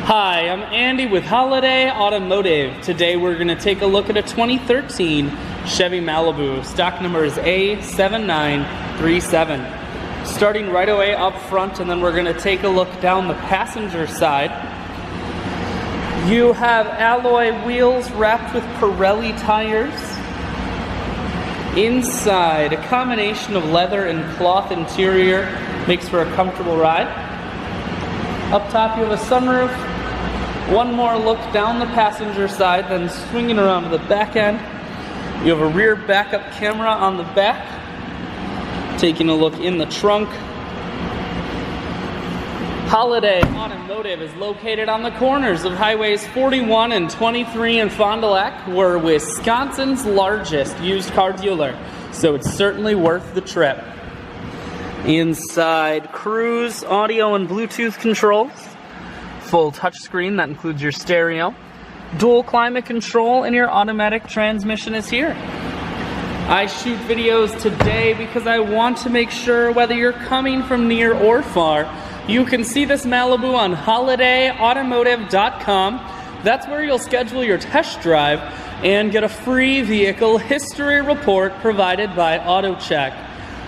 Hi, I'm Andy with Holiday Automotive. Today we're going to take a look at a 2013 Chevy Malibu. Stock number is A7937. Starting right away up front, and then we're going to take a look down the passenger side. You have alloy wheels wrapped with Pirelli tires. Inside, a combination of leather and cloth interior makes for a comfortable ride. Up top you have a sunroof. One more look down the passenger side, then swinging around to the back end. You have a rear backup camera on the back. Taking a look in the trunk. Holiday Automotive is located on the corners of highways 41 and 23 in Fond du Lac. We're Wisconsin's largest used car dealer, so it's certainly worth the trip. Inside, cruise, audio, and Bluetooth controls. Full touchscreen, that includes your stereo. Dual climate control, and your automatic transmission is here. I shoot videos today because I want to make sure whether you're coming from near or far, you can see this Malibu on holidayautomotive.com. That's where you'll schedule your test drive and get a free vehicle history report provided by AutoCheck.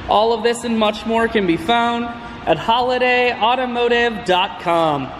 All of this and much more can be found at holidayautomotive.com.